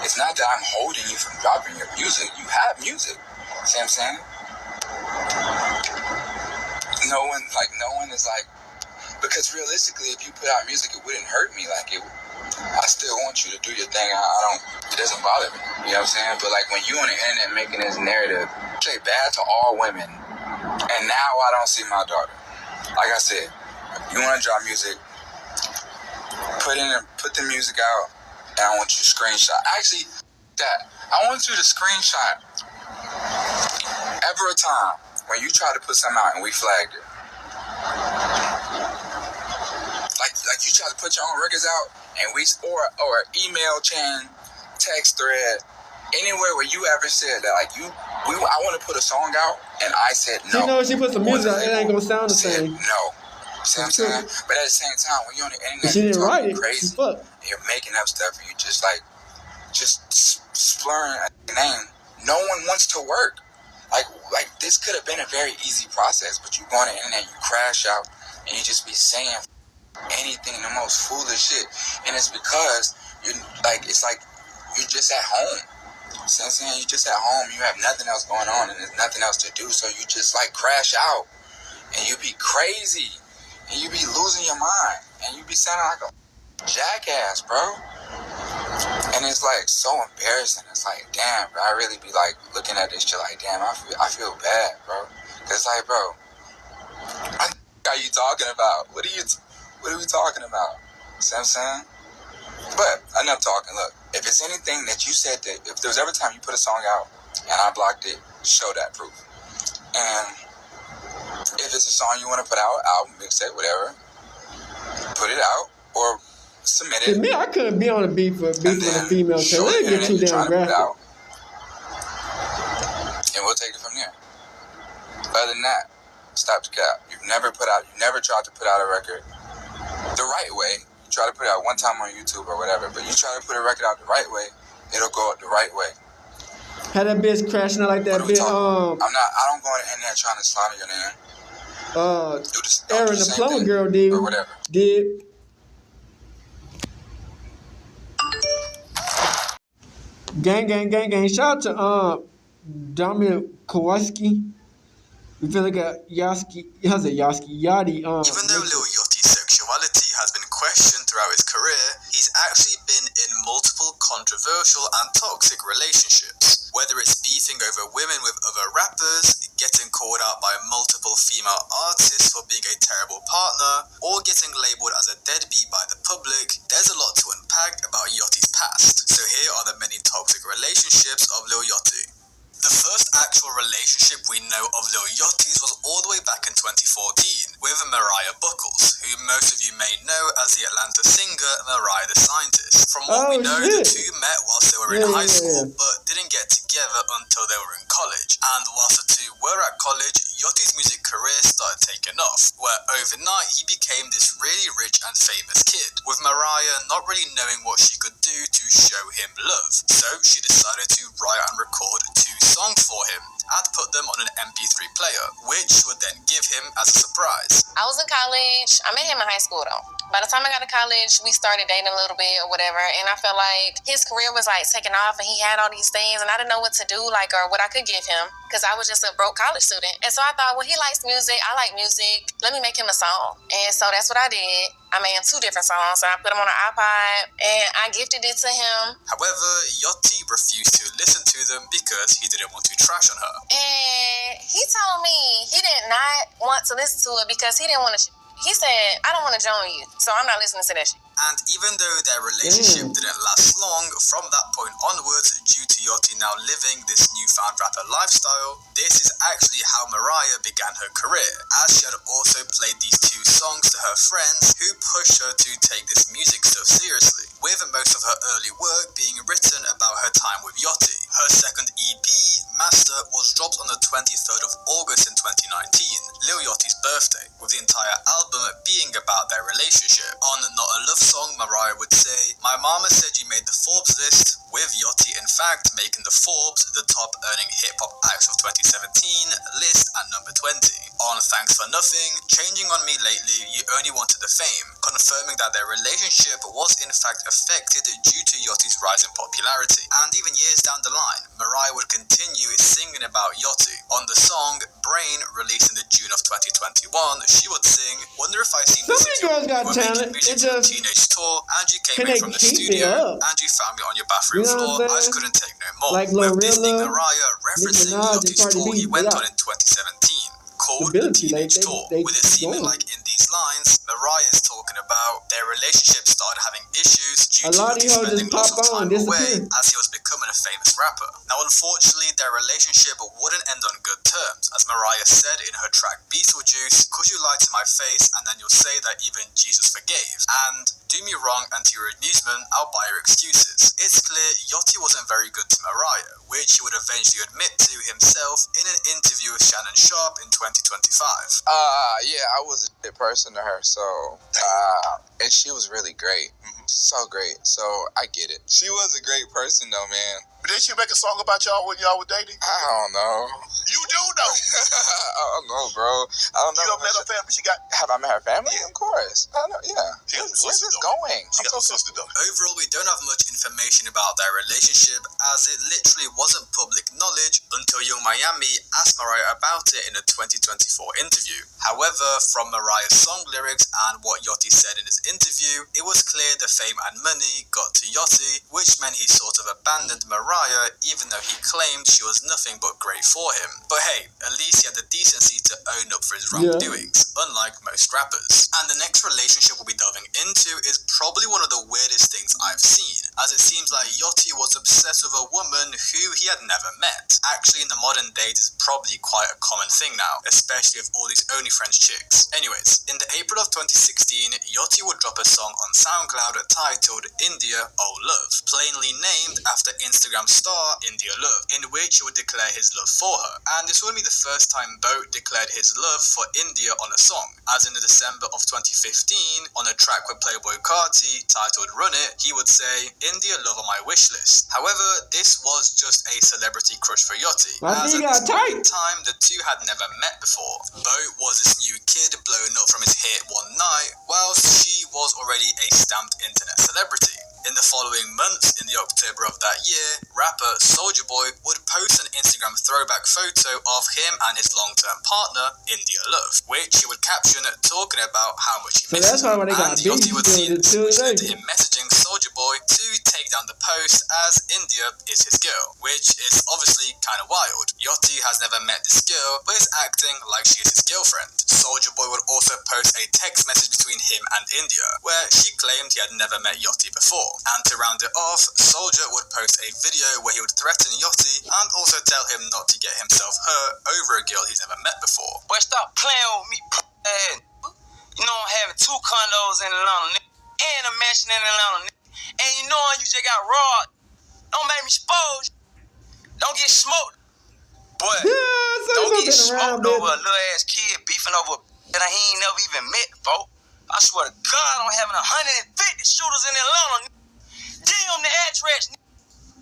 It's not that I'm holding you from dropping your music. You have music. See what I'm saying? No one is like, because realistically, if you put out music, it wouldn't hurt me. Like, I still want you to do your thing. It doesn't bother me. You know what I'm saying? But like, when you on the internet making this narrative, say bad to all women, and now I don't see my daughter. Like I said, you want to drop music, put the music out, and I want you to screenshot. Actually, I want you to screenshot every time when you try to put something out and we flagged it. Like you try to put your own records out, and or email chain, text thread, anywhere where you ever said that I want to put a song out, and I said no. She knows she put some music out, it ain't gonna sound the same. No. See what I'm saying? But at the same time, when you're on the internet, she didn't write it. Crazy, you're making up stuff, and you just slurring a name. No one wants to work. Like this could have been a very easy process, but you go on the internet, you crash out, and you just be saying anything, the most foolish shit, and it's because you're just at home. You know what I'm saying? You're just at home, you have nothing else going on, and there's nothing else to do, so you just crash out, and you be crazy, and you be losing your mind, and you be sounding like a jackass, bro. And it's so embarrassing. It's damn, bro. I really be looking at this shit damn, I feel bad, bro. Cause bro, what are you talking about? What are we talking about? See what I'm saying? But enough talking. Look, if it's anything that you said that if there was ever time you put a song out and I blocked it, show that proof. And if it's a song you want to put out, album, mixtape, whatever, put it out or submit it. Me, I couldn't be on a beef with a female too. Let it get too damn graphic. And we'll take it from there. Other than that, stop the cap. You've never tried to put out a record the right way. You try to put it out one time on YouTube or whatever, but you try to put a record out the right way, it'll go out the right way. Had that bitch crashing out like that bitch. I don't go in there trying to slaughter your name. Aaron the plumber girl did. Or whatever. Did. Gang. Shout out to Dominic Kowalski. We feel like Yatchy. Yachty. Even though Lil Yachty's sexuality has been questioned throughout his career, he's actually been in multiple controversial and toxic relationships. Whether it's beefing over women with other rappers, getting called out by multiple female artists for being a terrible partner, or getting labeled as a deadbeat by the public, there's a lot to unpack about Yachty's past. So here are the many toxic relationships of Lil Yachty. The first actual relationship we know of Lil Yachty's was all the way back in 2014 with Mariah Buckles, who most of you may know as the Atlanta singer Mariah the Scientist. From what we know, the two met whilst they were in high school, but didn't get together until they were in college. And whilst the two were at college, Yachty's music career started taking off, where overnight he became this really rich and famous kid, with Mariah not really knowing what she could do to show him love. So she decided to write and record 2 songs for him and put them on an MP3 player, which would then give him as a surprise. I was in college. I met him in high school though. By the time I got to college, we started dating a little bit or whatever, and I felt like his career was taking off and he had all these things and I didn't know what to do or what I could give him because I was just a broke college student. And so I thought, well, he likes music, I like music, let me make him a song. And so that's what I did. I made him 2 different songs, so I put them on an iPod and I gifted it to him. However, Yachty refused to listen to them because he didn't want to trash on her. And he told me he did not want to listen to it because he didn't want to. He said, I don't want to join you, so I'm not listening to that shit. And even though their relationship didn't last long, from that point onwards, due to Yachty now living this newfound rapper lifestyle, this is actually how Mariah began her career, as she had also played these 2 songs to her friends who pushed her to take this music stuff seriously, with most of her early work being written about her time with Yachty. Her second EP, Master, was dropped on the 23rd of August in 2019, Lil Yachty's birthday, with the entire album being about their relationship. On Not a Love Song, Mariah would say, "My mama said you made the Forbes list," with Yachty in fact making the Forbes, the top earning hip-hop acts of 2017, list at number 20. On Thanks for Nothing, "Changing on Me lately, you only wanted the fame," confirming that their relationship was in fact affected due to Yachty's rise in popularity. And even years down the line, Mariah would continue singing about Yachty. On the song Brain, released in the June of 2021, she would sing, "Wonder if I seem so many girls got talent. Music for a teenage tour, and you came in from the studio, and you found me on your bathroom floor. I just couldn't take no more." Like with this being Glorilla, Mariah referencing Yachty's tour he went on in 2017, called the Teenage Tour, with it seeming like in the these lines, Mariah is talking about their relationship started having issues due to Yachty spending lots of time away as he was becoming a famous rapper. Now, unfortunately, their relationship wouldn't end on good terms, as Mariah said in her track Beetlejuice, "Could you lie to my face and then you'll say that even Jesus forgave? And do me wrong and to your amusement, I'll buy your excuses." It's clear Yachty wasn't very good to Mariah, which he would eventually admit to himself in an interview with Shannon Sharp in 2025. Yeah, I was a good person to her, so, and she was really great. So great. So, I get it. She was a great person, though, man. But didn't she make a song about y'all when y'all were dating? I don't know. You do know. I don't know, bro. I don't know. You ever met her family? Have I met her family? Yeah. Of course. I know, yeah. Where's this going? She got a sister, though. Overall, we don't have much information about their relationship, as it literally wasn't public knowledge until Young Miami asked Mariah about it in a 2024 interview. However, from Mariah's song lyrics and what Yachty said in his interview, it was clear the fame and money got to Yachty, which meant he sort of abandoned Mariah, even though he claimed she was nothing but great for him. But hey, at least he had the decency to own up for his wrongdoings, unlike most rappers. And the next relationship we'll be delving into is probably one of the weirdest things I've seen, as it seems like Yachty was obsessed with a woman who he had never met. Actually, in the modern day, this is probably quite a common thing now, especially with all these OnlyFriends chicks. Anyways, in the April of 2016, Yachty would drop a song on SoundCloud titled India Oh Love, plainly named after Instagram star India Love, in which he would declare his love for her. And this wouldn't be the first time Bacc declared his love for India on a song, as in the December of 2015, on a track with Playboy Carti titled Run It, he would say, "India love on my wish list." However, this was just a celebrity crush for Yachty, as at this point in time, the two had never met before. Bacc was this new kid blown up from his hit One Night, whilst she was already a stamped internet celebrity. In the following months, in the October of that year, rapper Soulja Boy would post an Instagram throwback photo of him and his long-term partner, India Love, which he would caption talking about how much he missed her. And Yachty would see this, which led to him messaging Soulja Boy to take down the post, as India is his girl, which is obviously kind of wild. Yachty has never met this girl, but is acting like she is his girlfriend. Soulja Boy would also post a text message between him and India, where she claimed he had never met Yachty before. And to round it off, Soulja would post a video where he would threaten Yachty and also tell him not to get himself hurt over a girl he's never met before. Boy, stop playing with me, You know I'm having 2 condos in Atlanta, and a mansion in Atlanta, and you know you just got robbed. Don't make me expose. Don't get smoked. Boy, don't get smoked over a little ass kid beefing over that he ain't never even met, folks. I swear to God, I'm having 150 shooters in Atlanta. Damn the address.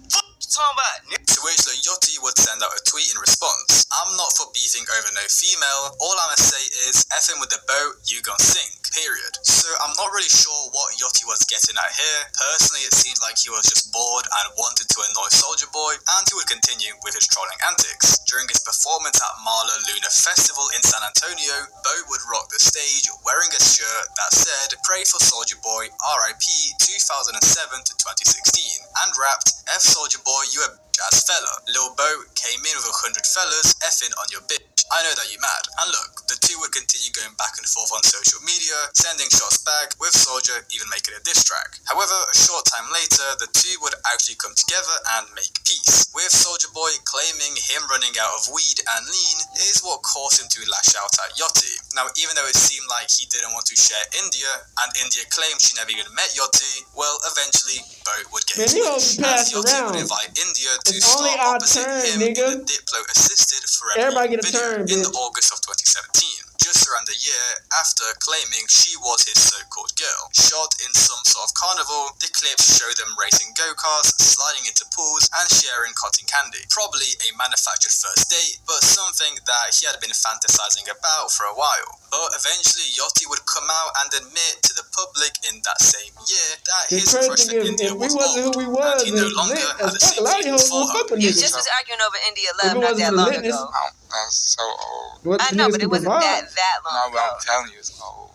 Fuck you talking about, nigga. To which the Yachty would send out a tweet in response. "I'm not for beefing over no female. All I'ma say is, effing with the boat, you gon' sink. Period." So I'm not really sure what Yachty was getting at here. Personally, it seems like he was just bored and wanted to annoy Soulja Boy, and he would continue with his trolling antics. During his performance at Marla Luna Festival in San Antonio, Bacc would rock the stage wearing a shirt that said, "Pray for Soulja Boy, RIP 2007 to 2016, and rapped, "F Soulja Boy, you a bitch-ass fella." Lil Bacc came in with 100 fellas effing on your bitch. I know that you mad. And look, the two would continue going back and forth on social media, sending shots back, with Soulja even making a diss track. However, a short time later, the two would actually come together and make peace, with Soulja Boy claiming him running out of weed and lean is what caused him to lash out at Yachty. Now, even though it seemed like he didn't want to share India, and India claimed she never even met Yachty, well, eventually, Bacc would get switched, as Yachty would invite India to start opposite him in a Diplo-assisted Forever video in August of 2017, just around a year after claiming she was his so-called girl. Shot in some sort of carnival, the clips show them racing go-karts, sliding into pools, and sharing cotton candy. Probably a manufactured first date, but something that he had been fantasizing about for a while. But eventually, Yachty would come out and admit to the public in that same year that his crush for India was old, and he no longer had the same feelings for her. You just was arguing over India Love not that long ago. That's so old. I know, but it wasn't that long ago. No, but I'm telling you, it's old.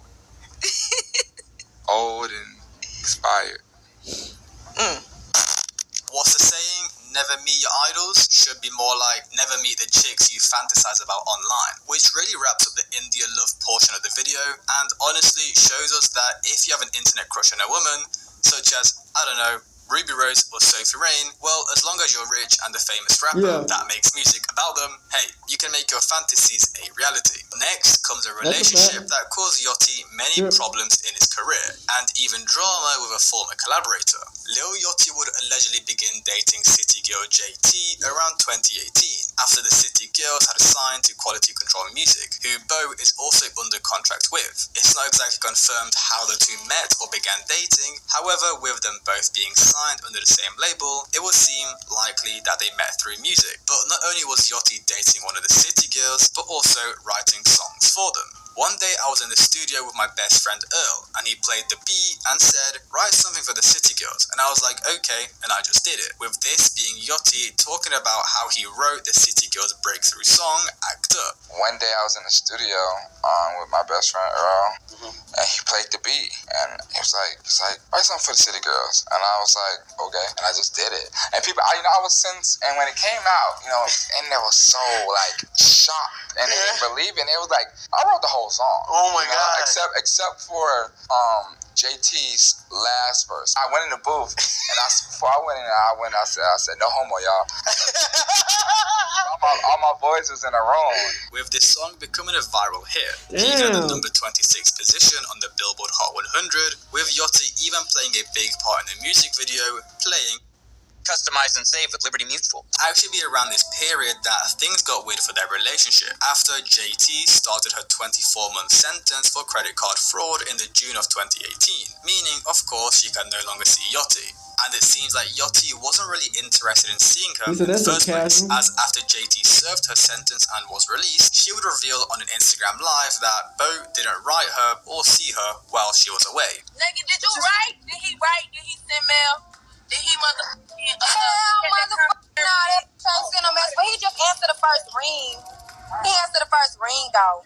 Old and expired. What's the saying? never meet your idols should be more like never meet the chicks you fantasize about online, which really wraps up the India love portion of the video and honestly shows us that if you have an internet crush on a woman, such as, I don't know, Ruby Rose or Sophie Rain, well, as long as you're rich and a famous rapper that makes music about them, hey, you can make your fantasies a reality. Next comes a relationship that caused Yachty many problems in his career, and even drama with a former collaborator. Lil Yachty would allegedly begin dating city girl JT around 2018, after the city girls had signed to Quality Control Music, who Bo is also under contract with. It's not exactly confirmed how the two met or began dating, however, with them both being signed under the same label, it would seem likely that they met through music. But not only was Yachty dating one of the city girls, but also writing songs for them. One day I was in the studio with my best friend Earl, and he played the beat and said, write something for the city girls, and I was like, okay, and I just did it. With this being Yachty talking about how he wrote the city girls breakthrough song, Act Up. One day I was in the studio with my best friend Earl, and he played the beat, and he was like, write something for the city girls, and I was like, okay, and I just did it. And people, I was and when it came out, and they were so like shocked, and they didn't believe it. And it was like, I wrote the whole song. Oh my God. Except for JT's last verse. I went in the booth, and before I went in there, I said, no homo, y'all. all my boys was in a room. With this song becoming a viral hit, peaking at the number 26 position on the Billboard Hot 100, with Yachty even playing a big part in the music video, playing Customized and saved with Liberty Mutual. Actually be around this period that things got weird for their relationship, after JT started her 24-month sentence for credit card fraud in the June of 2018, meaning, of course, she can no longer see Yachty. And it seems like Yachty wasn't really interested in seeing her in the first place, as after JT served her sentence and was released, she would reveal on an Instagram live that Bo didn't write her or see her while she was away. Nigga, did you write? Did he write? Did he send mail? Did he motherfucking no, that ain't send no mess, but he just answered the first ring. He answered the first ring, though.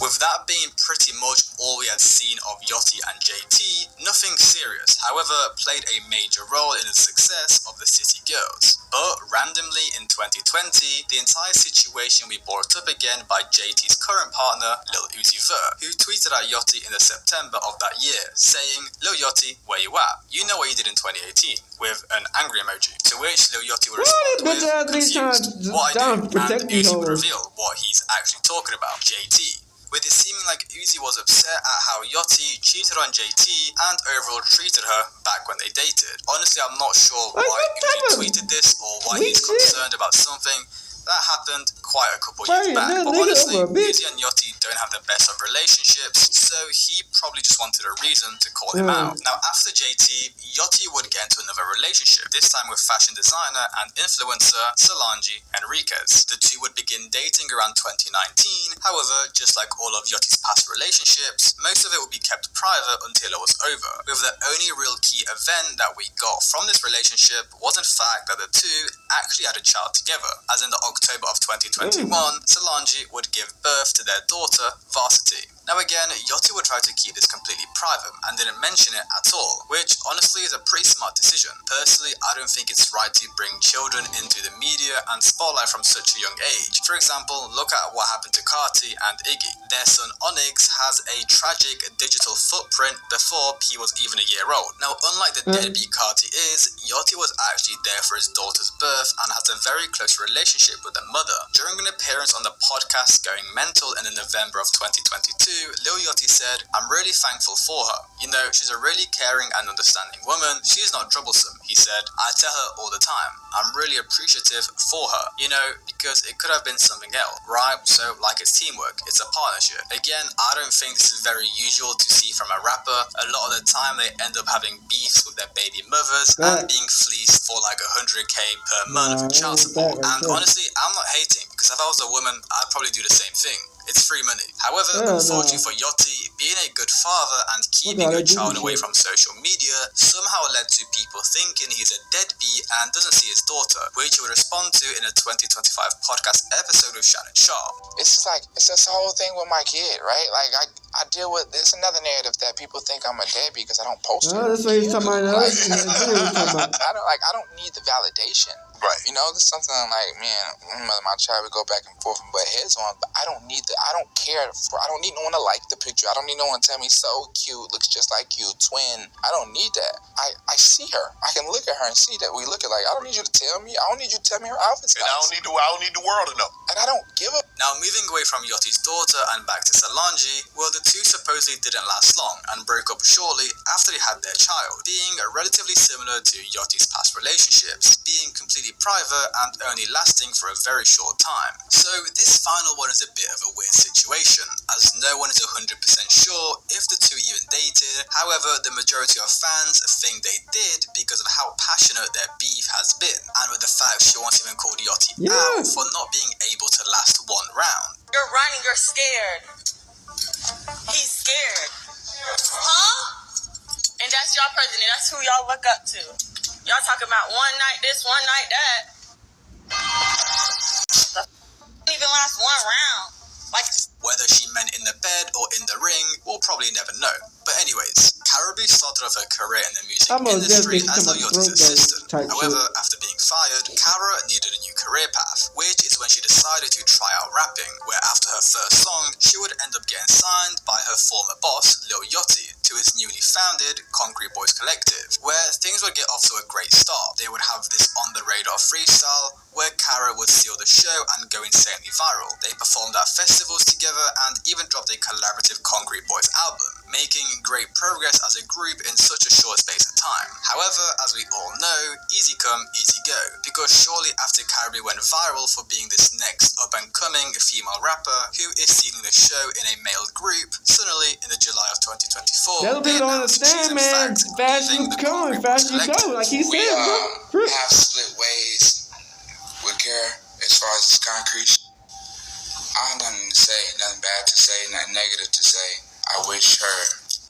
With that being pretty much all we had seen of Yachty and JT, nothing serious, however, played a major role in the success of the City Girls. But randomly in 2020, the entire situation was brought up again by JT's current partner, Lil Uzi Vert, who tweeted at Yachty in the September of that year, saying, Lil Yachty, where you at? You know what you did in 2018, with an angry emoji. To which Lil Yachty would respond with, confused, what I do, and Uzi would reveal what he's actually talking about, JT. With it seeming like Uzi was upset at how Yachty cheated on JT and overall treated her back when they dated. Honestly, I'm not sure why Uzi tweeted this or why he's concerned about something that happened quite a couple years back. But honestly, Uzi and Yachty don't have the best of relationships, so he probably just wanted a reason to call him out. Now, after JT, Yachty would get into another relationship, this time with fashion designer and influencer Solange Henriquez. The two would begin dating around 2019. However, just like all of Yachty's past relationships, most of it would be kept private until it was over, with the only real key event that we got from this relationship was in fact that the two actually had a child together, as in the October of 2021, Solange would give birth to their daughter, Varsity. Now again, Yachty would try to keep this completely private and didn't mention it at all, which honestly is a pretty smart decision. Personally, I don't think it's right to bring children into the media and spotlight from such a young age. For example, look at what happened to Carti and Iggy. Their son Onyx has a tragic digital footprint before he was even a year old. Now, unlike the deadbeat Carti is, Yachty was actually there for his daughter's birth and has a very close relationship with the mother. During an appearance on the podcast Going Mental in November of 2022, Lil Yachty said, I'm really thankful for her. You know, she's a really caring and understanding woman. She's not troublesome, he said. I tell her all the time, I'm really appreciative for her, you know, because it could have been something else, right? So, like it's teamwork, it's a partnership. Again, I don't think this is very usual to see from a rapper. A lot of the time, they end up having beefs with their baby mothers and being fleeced for like 100k per month in child support. And honestly, I'm not hating, because if I was a woman, I'd probably do the same thing. It's free money. However, unfortunately for Yachty, being a good father and keeping your child away from social media somehow led to people thinking he's a deadbeat and doesn't see his daughter, which he would respond to in a 2025 podcast episode with Shannon Sharp. It's just like, it's this whole thing with my kid, right? Like, I deal with, there's another narrative that people think I'm a deadbeat because I don't post it. That's what he's talking about. Like, I don't need the validation. Right. You know, there's something like, man, my child would go back and forth and butt heads on, but I don't need I don't care I don't need no one to like the picture. I don't need no one to tell me so cute, looks just like you, twin. I don't need that. I see her. I can look at her and see that we look alike. I don't need you to tell me. I don't need you to tell me her outfit's nice. And I don't need the world to know. And I don't give a... Now, moving away from Yatchy's daughter and back to Solange, well, the two supposedly didn't last long and broke up shortly after they had their child, being relatively similar to Yatchy's past relationships, being completely private and only lasting for a very short time. So this final one is a bit of a weird situation, as no one is 100% sure if the two even dated. However, the majority of fans think they did because of how passionate their beef has been, and with the fact she once even called Yatchy out for not being able to last one round. You're running, you're scared. He's scared. Huh? And that's y'all president. That's who y'all look up to. Y'all talking about one night this, one night that. Didn't even last one round. Like, whether she meant in the bed or in the ring, we'll probably never know. But anyways, Karaboo started off her career in the music industry as Yatchy's assistant. However, after being fired, Kara needed a new career path, which is when she decided to try out rapping, where after her first song, she would end up getting signed by her former boss, Lil Yachty, to his newly founded Concrete Boys Collective, where things would get off to a great start. They would have this on-the-radar freestyle, where Kara would steal the show and go insanely viral. They performed at festivals together and even dropped a collaborative Concrete Boys album, making great progress as a group in such a short space of time. However, as we all know, easy come, easy go, because shortly after Karaboo went viral for being this next up-and-coming female rapper who is stealing the show in a male group, suddenly in the July of 2024, they don't understand, man. Fast you coming, fast you go, like he said, we have split ways with Kara as far as this concrete I have nothing to say, nothing bad to say, nothing negative to say. I wish her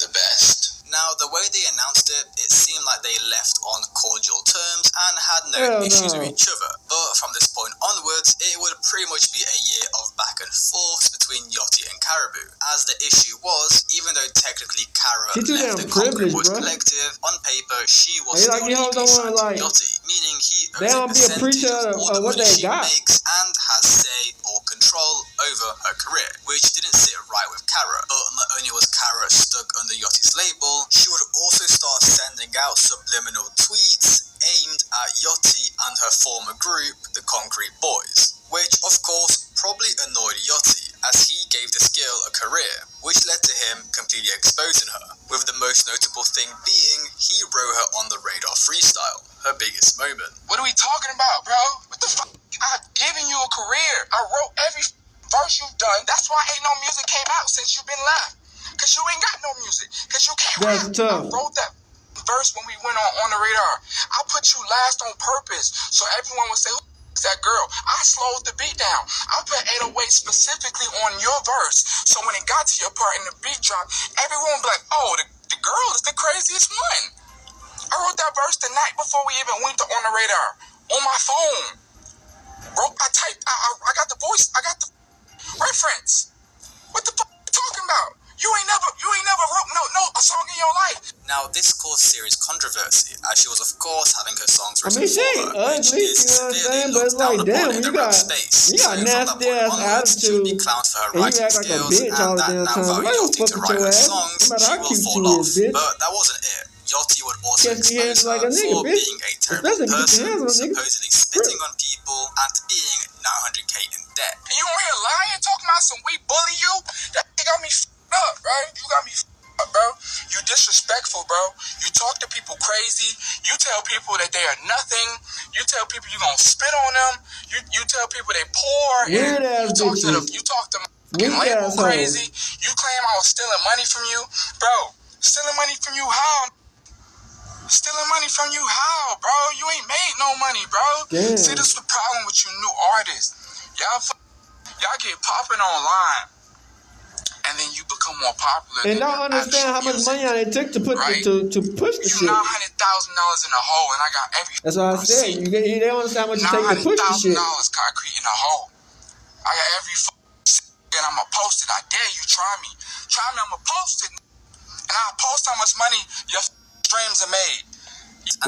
the best. Now, the way they announced it, it seemed like they left on cordial terms and had no issues with each other. But from this point onwards, it would pretty much be a year of back and forth between Yachty and Karaboo. As the issue was, even though technically Kara left the Concrete Boys Collective, on paper she was still legally signed to Yachty, meaning he owns a percentage of all the money she makes and has say or control over her career, which didn't sit right with Kara. But not only was Kara stuck under Yachty's label, she would also start sending out subliminal tweets aimed at Yachty and her former group, the Concrete Boys, which of course probably annoyed Yachty as he gave this girl a career, which led to him completely exposing her, with the most notable thing being he wrote her on the radar freestyle, her biggest moment. What are we talking about, bro? What the fuck? I've given you a career. I wrote every verse you've done. That's why ain't no music came out since you've been live. Cause you ain't got no music. Cause you can't rap. I wrote that verse when we went on the radar. I put you last on purpose. So everyone would say, who is that girl? I slowed the beat down. I put 808 specifically on your verse. So when it got to your part and the beat dropped, everyone would be like, oh, the girl is the craziest one. I wrote that verse the night before we even went to On the Radar. On my phone. I got the voice, I got the reference. What the fuck are you talking about? You ain't never wrote a song in your life. Now, this caused serious controversy, as she was, of course, having her songs written she ain't ugly, you know what I'm saying? But it's like, damn, you got nasty ass attitude, and you act like a bitch all the damn time. I don't fuck with your ass, no matter how cute you is, bitch. But that wasn't it. Yachty would also expose her like a nigga, for bitch. being a terrible person, supposedly spitting on people, and being 900k in debt. And you on here lying, talking about some we bully you? That got me f***ed up, right? You got me f***ed up, bro. You disrespectful, bro. You talk to people crazy. You tell people that they are nothing. You tell people you gonna spit on them. You tell people they poor. Weird ass bitches. You talk to them label crazy. You claim I was stealing money from you, bro. Stealing money from you how? Stealing money from you how, bro? You ain't made no money, bro. Damn. See, this is the problem with you new artists. Y'all get popping online, and then you become more popular. And don't understand how much money it took to put to push the shit. $900,000 in a hole, and I got every. That's what I said. You don't understand how much it takes to push the shit. $900,000 concrete in a hole. I got every and then I'ma post it. I dare you, try me. Try me, I'ma post it. And I'll post how much money your streams are made.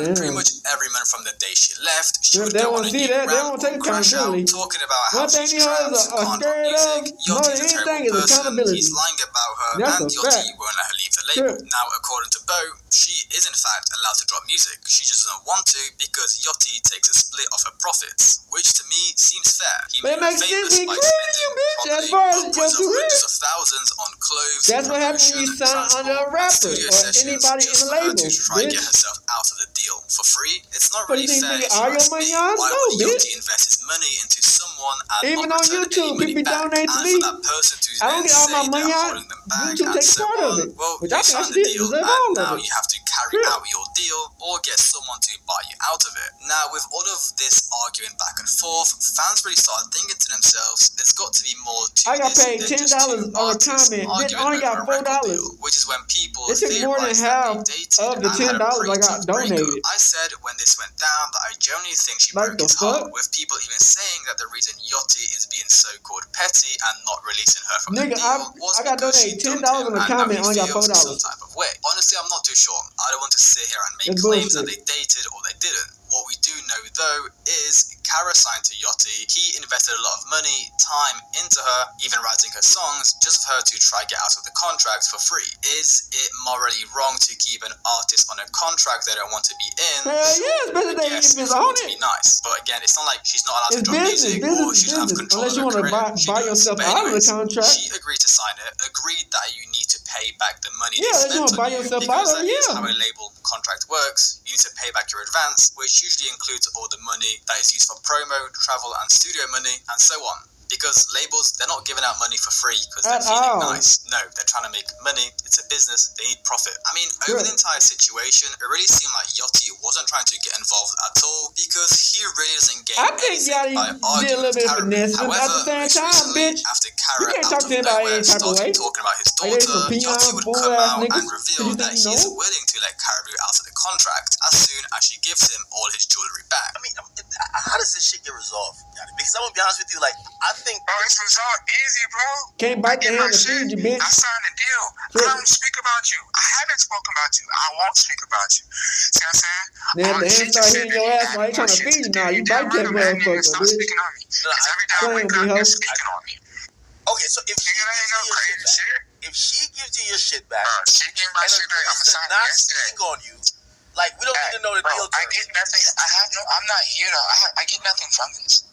And pretty much every minute from the day she left, she would go on a new rant or crash out, talking about how she's trans, can't do music, Yachty is a terrible person, he's lying about her, and Yachty won't let her leave the label. Now, according to Bo, she is in fact allowed to drop music. She just doesn't want to because Yachty takes a split of her profits, which to me seems fair. He made her famous by spending probably upwards of hundreds of thousands on clothes, that's what happens when you sign under a rapper or anybody in the label, to try and get herself out of the deal for free. It's not really fair. All your money on? Why No, would bitch. Yachty invest his money into someone and Even not on return YouTube, any money people back? donate to And me. for that person to I don't then get all say my they're money out. holding them back YouTube and takes so part of on, it. well, Which you I think I signed should the deal deserve and all now of it. you have to carry out your deal or get someone to buy you out of it. Now, with all of this arguing back and forth, fans really started thinking to themselves, there's got to be more to I got this paid than just $10 two on a artists comment. Bitch, I arguing only got over a record $4. deal, which is when people It took more than theorized half that they dated of the and had a $10 I got pre-tough breakup. donated. I said when this went down that I genuinely think she Like broke the his heart, fuck? with people even saying that the reason Yachty is being so-called petty and not releasing her from Nigga, the deal was I got because she donated $10 dumped him on a and now comment, he only got feels $4. some type of way. Honestly, I'm not too sure. I don't want to sit here and make It's claims that bullshit. they dated or they didn't. What we do know though is Kara signed to Yachty. He invested a lot of money, time into her, even writing her songs, just for her to try get out of the contract for free. Is it morally wrong to keep an artist on a contract they don't want to be in? Hell yeah, especially I that guess you it's own to it. be nice. But again, it's not like she's not allowed It's to drop business, music or she business. doesn't have control Unless of you her want to career. She buy does. yourself But out of the anyways, contract. she agreed to sign it, agreed that you need to pay back the money Yeah, they you spent wanna buy on you, yourself because out of it, that is yeah. how a label contract works. You need to pay back your advance, which usually includes all the money that is used for promo, travel and studio money, and so on. Because labels, they're not giving out money for free because they're feeling nice. No, they're trying to make money. It's a business. They need profit. I mean, over the entire situation, it really seemed like Yachty wasn't trying to get involved at all because he really doesn't gain I think anything by Yachty did a arguing little with bit of Karaboo. finesse, but However, at the same most time, recently, bitch, after you Kara can't out talk of to anybody nowhere any type of started way. talking about his Like they some daughter, peon, Yachty would fool come ass out niggas. and reveal You that think you he is know? willing to let Karaboo out of the contract as soon as she gives him all his jewelry back. I mean, how does this shit get resolved? Because I'm gonna be honest with you, like, I think. Bro, it's resolved easy, bro. Can't bite the hand that feeds you, bitch. I signed a deal. I don't speak about you. I haven't spoken about you. I won't speak about you. See what I'm saying? Now if the hand start hitting your ass while they trying to feed you, now you bite that motherfucker, Stop bitch. speaking on me. Every time I wake up, you're speaking on me. Okay, so if she gives you your shit back, if she gives you your shit back, she gave my and shit back, I'm agrees to signing not yesterday. speak on you, like, we don't need to know the deal I terms. get nothing. I'm not here to. I get nothing from this.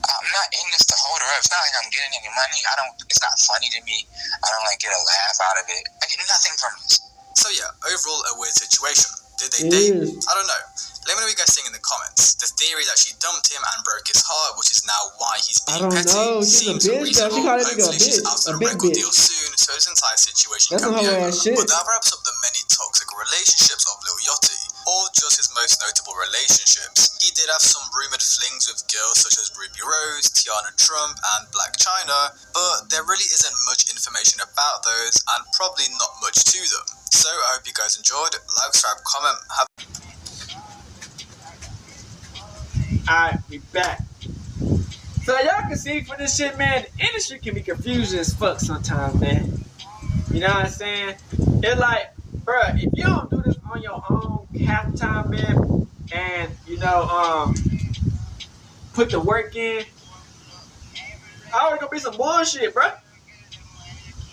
I'm not in this to hold her up. It's not like I'm getting any money. It's not funny to me. I don't like get a laugh out of it. I get nothing from this. So yeah, overall a weird situation. Did they date? I don't know. Let me know what you guys think in the comments. The theory that she dumped him and broke his heart, which is now why he's being petty, seems reasonable. Hopefully she's out of the record deal soon, so this entire situation can be over. But that wraps up the many toxic relationships of Lil Yachty, or just his most notable relationships. He did have some rumored flings with girls such as Ruby Rose, Tiana Trump, and Black China, but there really isn't much information about those, and probably not much to them. So I hope you guys enjoyed. Like, subscribe, comment. Alright, we back. So y'all can see from this shit, man, the industry can be confusing as fuck sometimes, man. You know what I'm saying? It's like, bruh, if you don't do this on your own half the time, man, and put the work in, always gonna be some bullshit, bruh.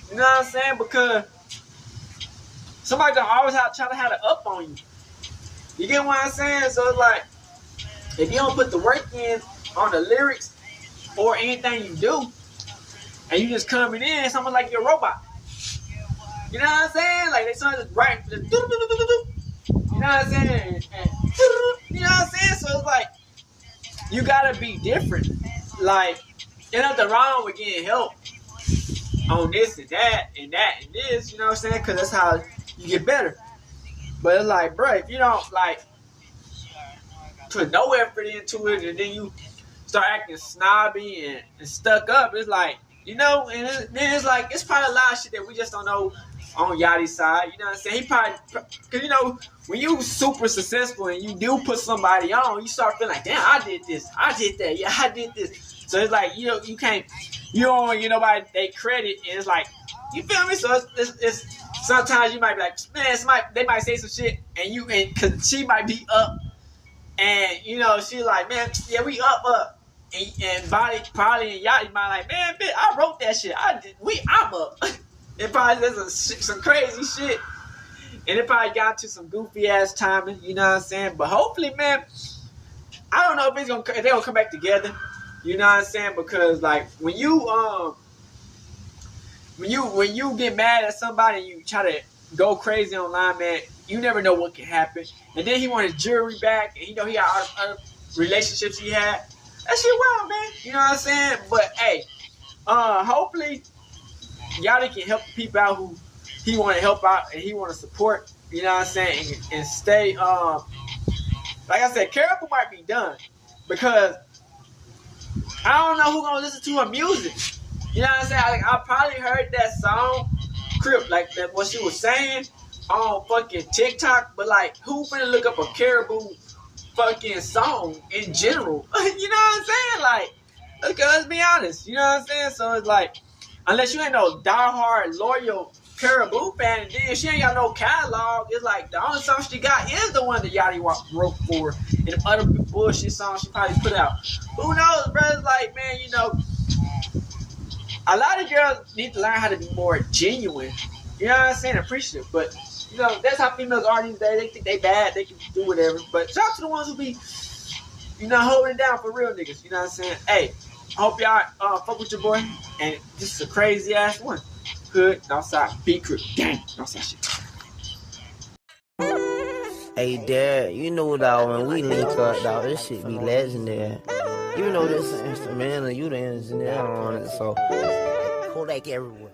You know what I'm saying? Because somebody gonna always try to have it up on you. You get what I'm saying? So it's like, if you don't put the work in on the lyrics or anything you do, and you just coming in, it's almost like you're a robot. You know what I'm saying? Like they start just right, you know what I'm saying? And, you know what I'm saying? So it's like you gotta be different. Like there's nothing wrong with getting help on this and that and that and this. You know what I'm saying? Because that's how you get better. But it's like, bro, if you don't like put no effort into it, and then you start acting snobby and stuck up, it's like, you know, and then it's like, it's probably a lot of shit that we just don't know on Yachty's side. You know what I'm saying? He probably, because, you know, when you super successful and you do put somebody on, you start feeling like, damn, I did this, I did that, yeah, I did this. So it's like, you know, you can't you don't want to get nobody they credit, and it's like, you feel me? So it's sometimes you might be like, man, they might say some shit, and cause she might be up, and you know she like, man, yeah, we up, and probably and Yachty might like, man, bitch, I wrote that shit, I'm up, and probably there's some crazy shit, and it probably got to some goofy ass timing, you know what I'm saying? But hopefully, man, I don't know if if they gonna come back together, you know what I'm saying? Because like when you get mad at somebody and you try to go crazy online, man, you never know what can happen. And then he want his jewelry back, and he got other relationships he had. That shit wild, man. You know what I'm saying? But hey, hopefully Yachty can help the people out who he want to help out and he want to support. You know what I'm saying? And stay. Like I said, Karaboo might be done because I don't know who gonna listen to her music. You know what I'm saying? Like, I probably heard that song, Crip, like that what she was saying on fucking TikTok, but like, who finna look up a Karaboo fucking song in general? You know what I'm saying? Like, let's be honest. You know what I'm saying? So it's like, unless you ain't no diehard loyal Karaboo fan, and then if she ain't got no catalog, it's like the only song she got is the one that Yachty wrote for, and the other bullshit songs she probably put out. Who knows, bro? It's like, man, you know, a lot of girls need to learn how to be more genuine. You know what I'm saying? Appreciative. But, you know, that's how females are these days. They think they bad. They can do whatever. But shout out to the ones who be, you know, holding it down for real niggas. You know what I'm saying? Hey, I hope y'all fuck with your boy. And this is a crazy ass one. Hood, Northside, beat crew, gang, Northside shit. Hey, Dad, you know, dog, when we link up, dog, this shit be legendary. You know this instrumental, you the engineer on it, so Kodak everywhere.